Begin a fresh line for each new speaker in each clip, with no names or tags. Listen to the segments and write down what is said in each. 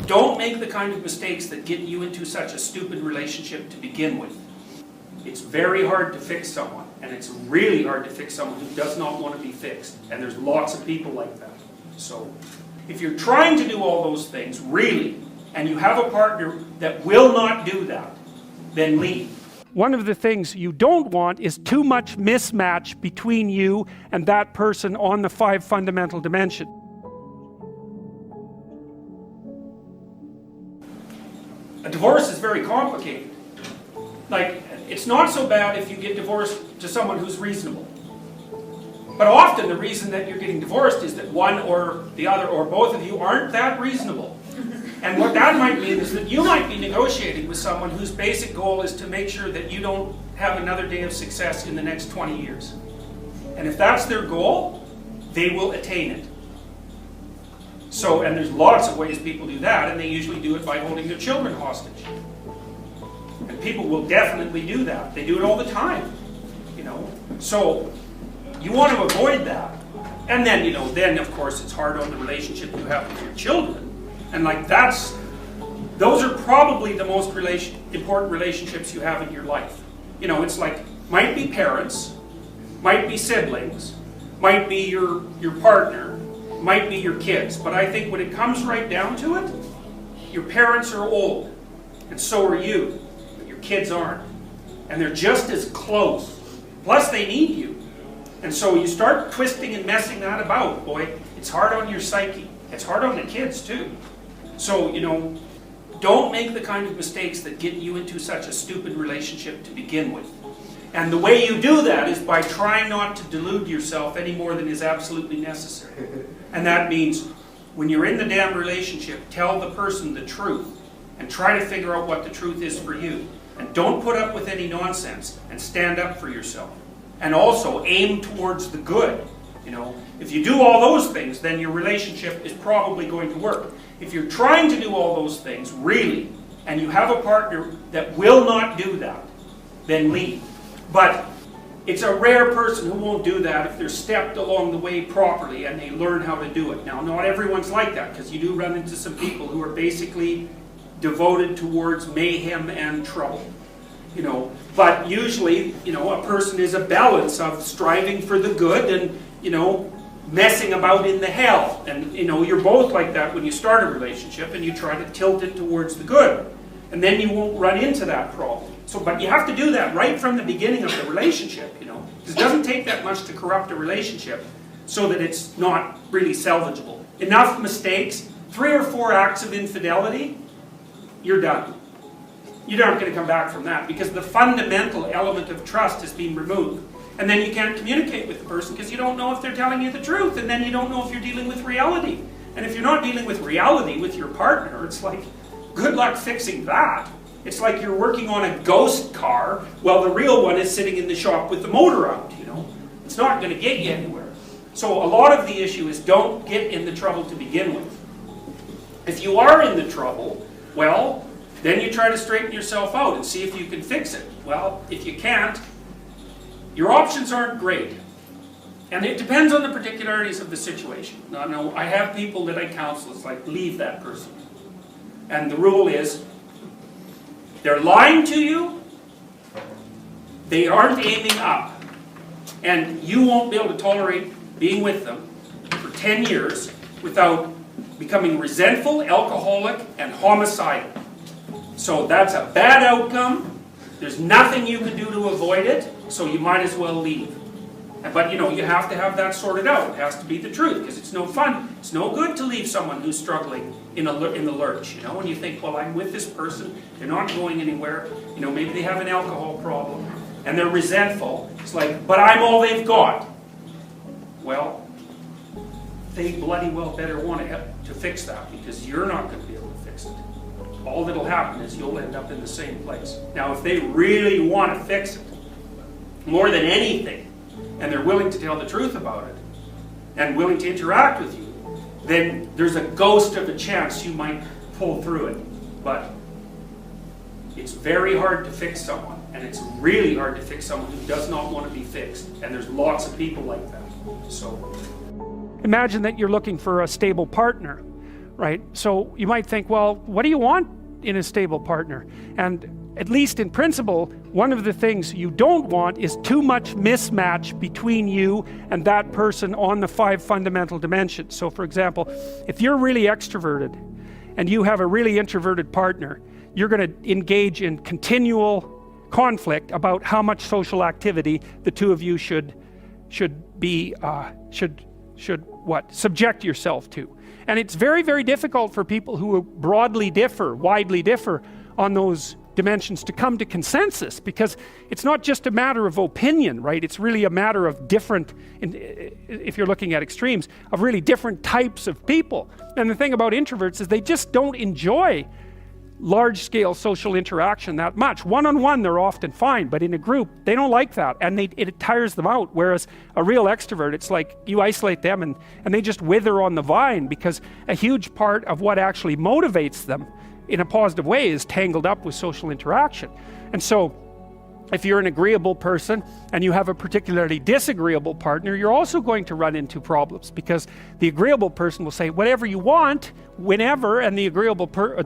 Don't make the kind of mistakes that get you into such a stupid relationship to begin with. It's very hard to fix someone, and it's really hard to fix someone who does not want to be fixed. And there's lots of people like that. So, if you're trying to do all those things, really, and you have a partner that will not do that, then leave. One of the things you don't want is too much mismatch between you and that person on the 5 fundamental dimensions. A divorce is very complicated. Like, it's not so bad if you get divorced to someone who's reasonable. But often the reason that you're getting divorced is that one or the other or both of you aren't that reasonable. And what that might mean is that you might be negotiating with someone whose basic goal is to make sure that you don't have another day of success in the next 20 years. And if that's their goal, they will attain it. So, and there's lots of ways people do that, and they usually do it by holding their children hostage. And people will definitely do that. They do it all the time, you know. So, you want to avoid that. And then, you know, then of course it's hard on the relationship you have with your children. And like those are probably the most important relationships you have in your life. You know, it's like, might be parents, might be siblings, might be your partner, might be your kids. But I think when it comes right down to it, your parents are old, and so are you, but your kids aren't. And they're just as close. Plus they need you. And so you start twisting and messing that about, boy, it's hard on your psyche. It's hard on the kids too. So, you know, don't make the kind of mistakes that get you into such a stupid relationship to begin with. And the way you do that is by trying not to delude yourself any more than is absolutely necessary. And that means when you're in the damn relationship, tell the person the truth and try to figure out what the truth is for you. And don't put up with any nonsense, and stand up for yourself. And also aim towards the good. You know, if you do all those things, then your relationship is probably going to work. If you're trying to do all those things, really, and you have a partner that will not do that, then leave. But it's a rare person who won't do that if they're stepped along the way properly and they learn how to do it. Now, not everyone's like that, because you do run into some people who are basically devoted towards mayhem and trouble. You know, but usually, you know, a person is a balance of striving for the good and, you know, messing about in the hell. And, you know, you're both like that when you start a relationship, and you try to tilt it towards the good. And then you won't run into that problem. So, but you have to do that right from the beginning of the relationship, you know. Because it doesn't take that much to corrupt a relationship so that it's not really salvageable. Enough mistakes, 3 or 4 acts of infidelity, you're done. You're not going to come back from that, because the fundamental element of trust has been removed. And then you can't communicate with the person because you don't know if they're telling you the truth, and then you don't know if you're dealing with reality. And if you're not dealing with reality with your partner, it's like, good luck fixing that. It's like you're working on a ghost car while the real one is sitting in the shop with the motor out, you know. It's not going to get you anywhere. So a lot of the issue is don't get in the trouble to begin with. If you are in the trouble, well, then you try to straighten yourself out and see if you can fix it. Well, if you can't, your options aren't great. And it depends on the particularities of the situation. Now, I have people that I counsel, it's like, leave that person. And the rule is, they're lying to you, they aren't aiming up, and you won't be able to tolerate being with them for 10 years without becoming resentful, alcoholic, and homicidal. So that's a bad outcome. There's nothing you can do to avoid it, so you might as well leave. But, you know, you have to have that sorted out. It has to be the truth, because it's no fun. It's no good to leave someone who's struggling in the lurch, you know, and you think, well, I'm with this person, they're not going anywhere, you know, maybe they have an alcohol problem, and they're resentful. It's like, but I'm all they've got. Well, they bloody well better want to fix that, because you're not going to be able to fix it. All that'll happen is you'll end up in the same place. Now, if they really want to fix it, more than anything, and they're willing to tell the truth about it, and willing to interact with you, then there's a ghost of a chance you might pull through it. But it's very hard to fix someone, and it's really hard to fix someone who does not want to be fixed. And there's lots of people like that. So, imagine that you're looking for a stable partner. right? So you might think, well, what do you want in a stable partner? And at least in principle, one of the things you don't want is too much mismatch between you and that person on the 5 fundamental dimensions. So for example, if you're really extroverted and you have a really introverted partner, you're going to engage in continual conflict about how much social activity the two of you should subject yourself to. And it's very, very difficult for people who widely differ on those dimensions to come to consensus, because it's not just a matter of opinion, right? It's really a matter of different, if you're looking at extremes, of really different types of people. And the thing about introverts is they just don't enjoy large-scale social interaction that much. One-on-one they're often fine, but in a group they don't like that, and it tires them out. Whereas a real extrovert, it's like you isolate them and they just wither on the vine, because a huge part of what actually motivates them in a positive way is tangled up with social interaction. And so if you're an agreeable person and you have a particularly disagreeable partner, you're also going to run into problems, because the agreeable person will say whatever you want whenever, and the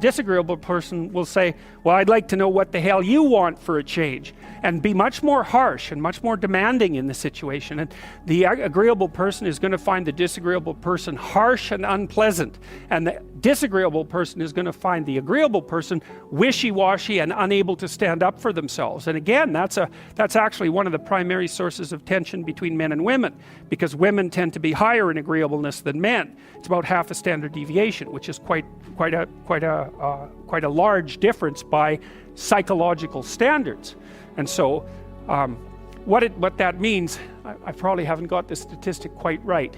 disagreeable person will say, well, I'd like to know what the hell you want for a change, and be much more harsh and much more demanding in the situation. And the agreeable person is going to find the disagreeable person harsh and unpleasant, and the disagreeable person is going to find the agreeable person wishy-washy and unable to stand up for themselves. And again, that's actually one of the primary sources of tension between men and women, because women tend to be higher in agreeableness than men. It's about half a standard deviation, which is quite a large difference by psychological standards. And so what that means, I probably haven't got the statistic quite right,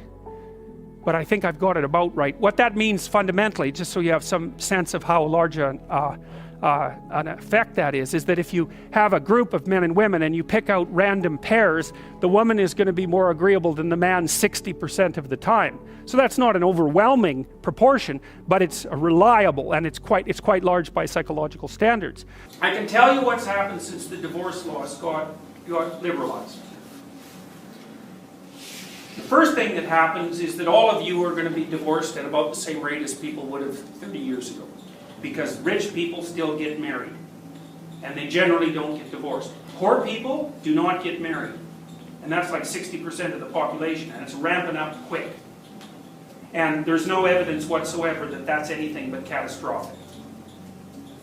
but I think I've got it about right. What that means fundamentally, just so you have some sense of how large an effect that is that if you have a group of men and women and you pick out random pairs, the woman is going to be more agreeable than the man 60% of the time. So that's not an overwhelming proportion, but it's reliable, and it's quite large by psychological standards. I can tell you what's happened since the divorce laws got liberalized. The first thing that happens is that all of you are going to be divorced at about the same rate as people would have 30 years ago. Because rich people still get married, and they generally don't get divorced. Poor people do not get married, and that's like 60% of the population, and it's ramping up quick. And there's no evidence whatsoever that that's anything but catastrophic.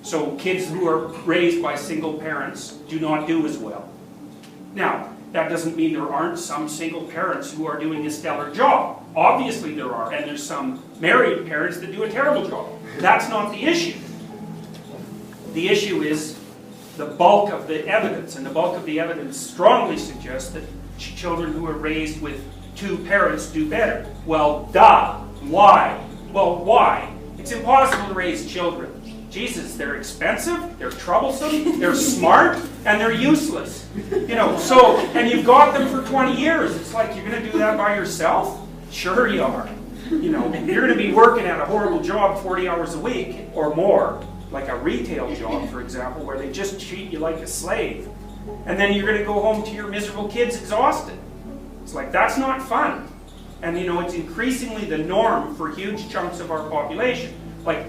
So kids who are raised by single parents do not do as well. Now, that doesn't mean there aren't some single parents who are doing a stellar job. Obviously there are, and there's some married parents that do a terrible job. That's not the issue. The issue is the bulk of the evidence, and the bulk of the evidence strongly suggests that children who are raised with 2 parents do better. Well, duh. Why? Well, why? It's impossible to raise children. Jesus, they're expensive, they're troublesome, they're smart, and they're useless. So, and you've got them for 20 years. It's like, you're going to do that by yourself? Sure you are. You're going to be working at a horrible job 40 hours a week or more, like a retail job, for example, where they just treat you like a slave. And then you're going to go home to your miserable kids exhausted. It's like, that's not fun. And it's increasingly the norm for huge chunks of our population. Like,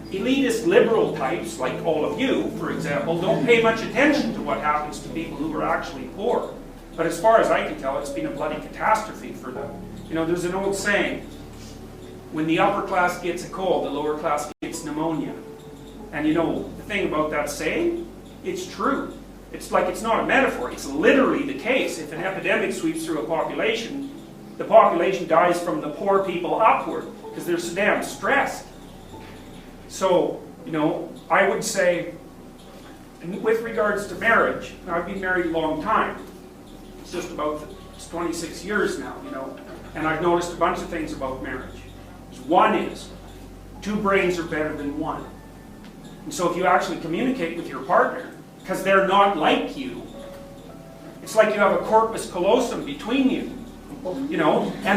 elitist liberal types, like all of you, for example, don't pay much attention to what happens to people who are actually poor. But as far as I can tell, it's been a bloody catastrophe for them. There's an old saying, when the upper class gets a cold, the lower class gets pneumonia. And the thing about that saying, it's true. It's like, it's not a metaphor, it's literally the case. If an epidemic sweeps through a population, the population dies from the poor people upward, because they're so damn stressed. So, I would say, with regards to marriage, I've been married a long time. It's 26 years now, and I've noticed a bunch of things about marriage. One is, 2 brains are better than 1. And so if you actually communicate with your partner, because they're not like you, it's like you have a corpus callosum between you, and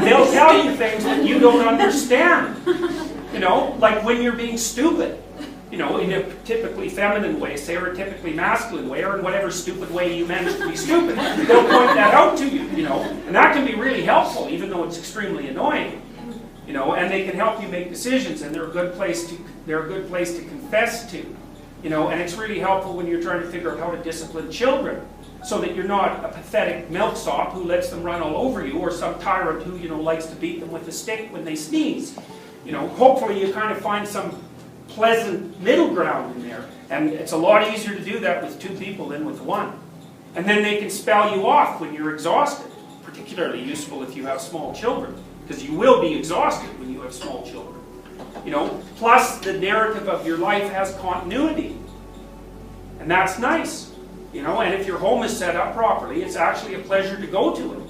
they'll tell you things that you don't understand. Like when you're being stupid, in a typically feminine way, say, or a typically masculine way, or in whatever stupid way you manage to be stupid. They'll point that out to you, and that can be really helpful, even though it's extremely annoying. and they can help you make decisions, and they're a good place to confess to, and it's really helpful when you're trying to figure out how to discipline children, so that you're not a pathetic milksop who lets them run all over you, or some tyrant who, likes to beat them with a stick when they sneeze. Hopefully you kind of find some pleasant middle ground in there, and it's a lot easier to do that with 2 people than with 1. And then they can spell you off when you're exhausted, particularly useful if you have small children, because you will be exhausted when you have small children. Plus the narrative of your life has continuity, and that's nice. And if your home is set up properly, it's actually a pleasure to go to it.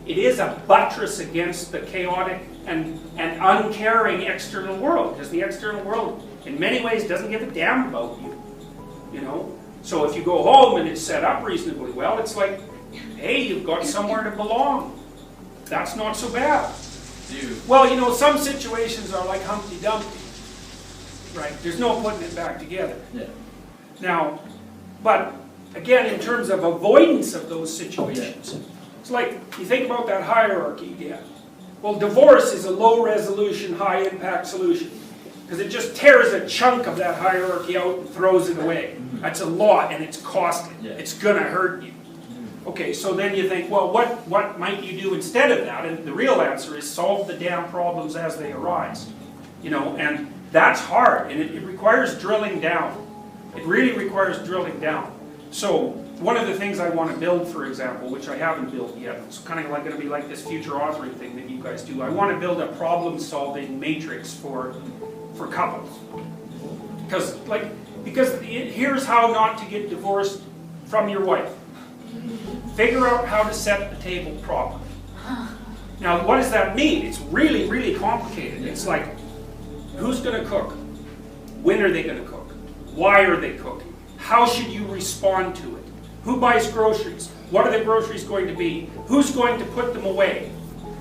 It is a buttress against the chaotic and uncaring external world, because the external world in many ways doesn't give a damn about you. So if you go home and it's set up reasonably well, it's like, hey, you've got somewhere to belong. That's not so bad. Well, some situations are like Humpty Dumpty, right? There's no putting it back together.
Yeah.
Now, but again, in terms of avoidance of those situations, it's like, you think about that hierarchy again. Well, divorce is a low-resolution, high-impact solution, because it just tears a chunk of that hierarchy out and throws it away. That's a lot, and it's costly.
Yeah.
It's going to hurt you. Okay, so then you think, well, what might you do instead of that? And the real answer is solve the damn problems as they arise. And that's hard, and it requires drilling down. It really requires drilling down. So one of the things I want to build, for example, which I haven't built yet, it's kind of like going to be like this future authoring thing that you guys do. I want to build a problem-solving matrix for couples. Because here's how not to get divorced from your wife. Figure out how to set the table properly. Now, what does that mean? It's really, really complicated. It's like, who's going to cook? When are they going to cook? Why are they cooking? How should you respond to it? Who buys groceries? What are the groceries going to be? Who's going to put them away?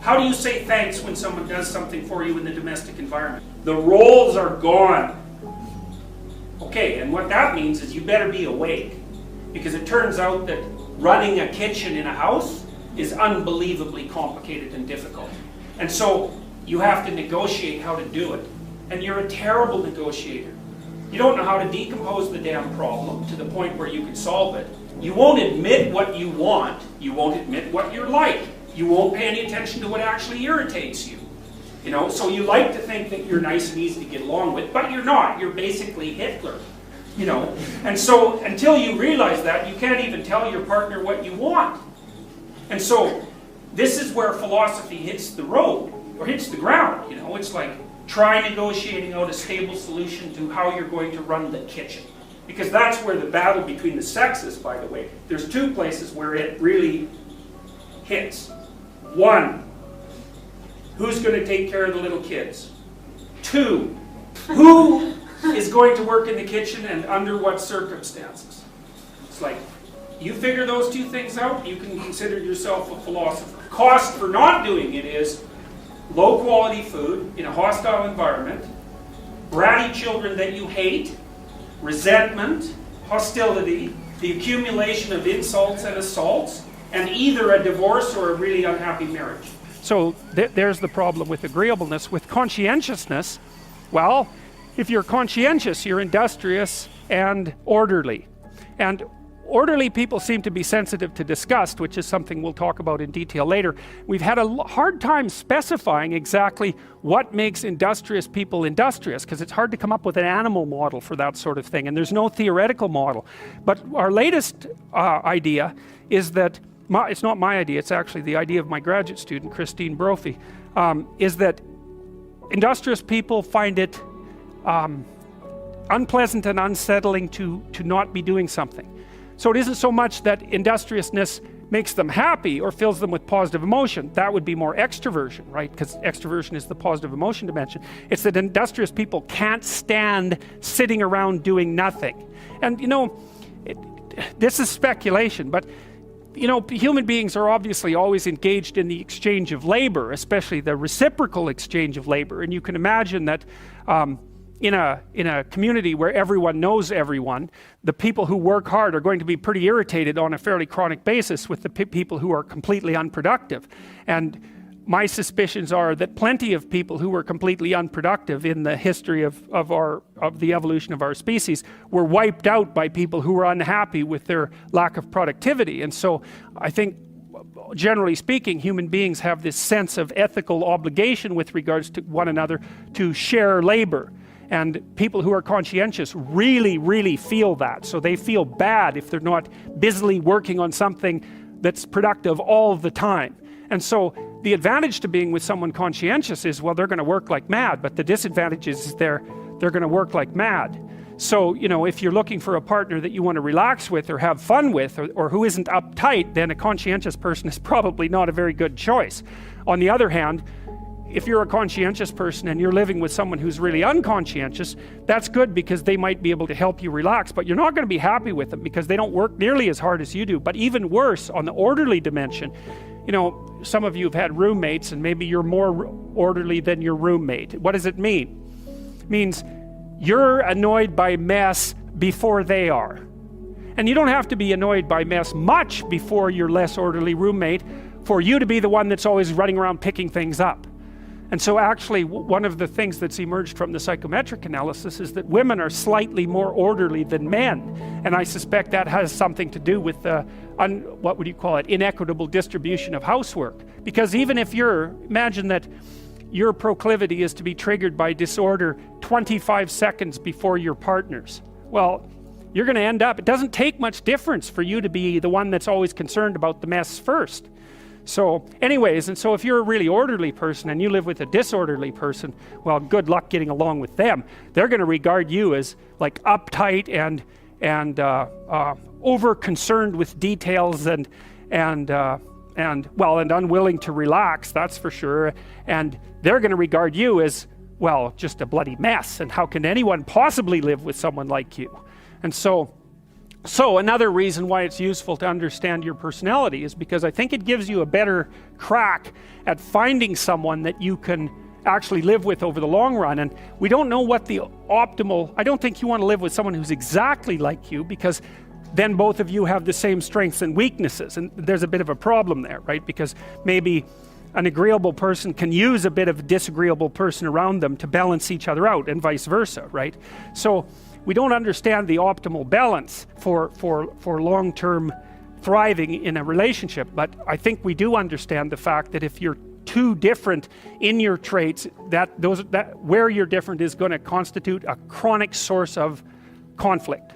How do you say thanks when someone does something for you in the domestic environment? The roles are gone. Okay, and what that means is you better be awake. Because it turns out that running a kitchen in a house is unbelievably complicated and difficult. And so you have to negotiate how to do it. And you're a terrible negotiator. You don't know how to decompose the damn problem to the point where you can solve it. You won't admit what you want. You won't admit what you're like. You won't pay any attention to what actually irritates you. So you like to think that you're nice and easy to get along with, but you're not. You're basically Hitler. And so until you realize that, you can't even tell your partner what you want. And so this is where philosophy hits the road, or hits the ground. It's like, try negotiating out a stable solution to how you're going to run the kitchen. Because that's where the battle between the sexes, by the way, there's 2 places where it really hits. 1, who's going to take care of the little kids? 2, who is going to work in the kitchen and under what circumstances? It's like, you figure those 2 things out, you can consider yourself a philosopher. Cost for not doing it is low quality food in a hostile environment, bratty children that you hate, resentment, hostility, the accumulation of insults and assaults, and either a divorce or a really unhappy marriage. So there's the problem with agreeableness. With conscientiousness, well, if you're conscientious, you're industrious and orderly. And orderly people seem to be sensitive to disgust, which is something we'll talk about in detail later. We've had a hard time specifying exactly what makes industrious people industrious, because it's hard to come up with an animal model for that sort of thing, and there's no theoretical model. But our latest idea is that, it's not my idea, it's actually the idea of my graduate student, Christine Brophy, is that industrious people find it unpleasant and unsettling to not be doing something. So it isn't so much that industriousness makes them happy or fills them with positive emotion. That would be more extroversion, right? Because extroversion is the positive emotion dimension. It's that industrious people can't stand sitting around doing nothing. And this is speculation, but human beings are obviously always engaged in the exchange of labor, especially the reciprocal exchange of labor. And you can imagine that in a community where everyone knows everyone, the people who work hard are going to be pretty irritated on a fairly chronic basis with the people who are completely unproductive. And my suspicions are that plenty of people who were completely unproductive in the history of the evolution of our species were wiped out by people who were unhappy with their lack of productivity. And so I think, generally speaking, human beings have this sense of ethical obligation with regards to one another to share labor. And people who are conscientious really feel that. So they feel bad if they're not busily working on something that's productive all the time. And so the advantage to being with someone conscientious is, well, they're going to work like mad, but the disadvantage is they're going to work like mad. So, you know, if you're looking for a partner that you want to relax with or have fun with, or who isn't uptight, then a conscientious person is probably not a very good choice. On the other hand, if you're a conscientious person and you're living with someone who's really unconscientious, that's good because they might be able to help you relax, but you're not going to be happy with them because they don't work nearly as hard as you do. But even worse, on the orderly dimension, you know, some of you have had roommates and maybe you're more orderly than your roommate. What does it mean? It means you're annoyed by mess before they are. And you don't have to be annoyed by mess much before your less orderly roommate for you to be the one that's always running around picking things up. And so actually one of the things that's emerged from the psychometric analysis is that women are slightly more orderly than men. And I suspect that has something to do with the, what would you call it, inequitable distribution of housework. Because even if imagine that your proclivity is to be triggered by disorder 25 seconds before your partner's. Well, you're going to end up, it doesn't take much difference for you to be the one that's always concerned about the mess first. So anyways, and so if you're a really orderly person and you live with a disorderly person, well, good luck getting along with them. They're going to regard you as like uptight and over concerned with details and unwilling to relax, that's for sure. And they're going to regard you as, well, just a bloody mess. And how can anyone possibly live with someone like you? And so another reason why it's useful to understand your personality is because I think it gives you a better crack at finding someone that you can actually live with over the long run. And we don't know what the optimal, I don't think you want to live with someone who's exactly like you, because then both of you have the same strengths and weaknesses. And there's a bit of a problem there, right? Because maybe an agreeable person can use a bit of a disagreeable person around them to balance each other out, and vice versa, right? So we don't understand the optimal balance for long-term thriving in a relationship, but I think we do understand the fact that if you're too different in your traits, that where you're different is going to constitute a chronic source of conflict.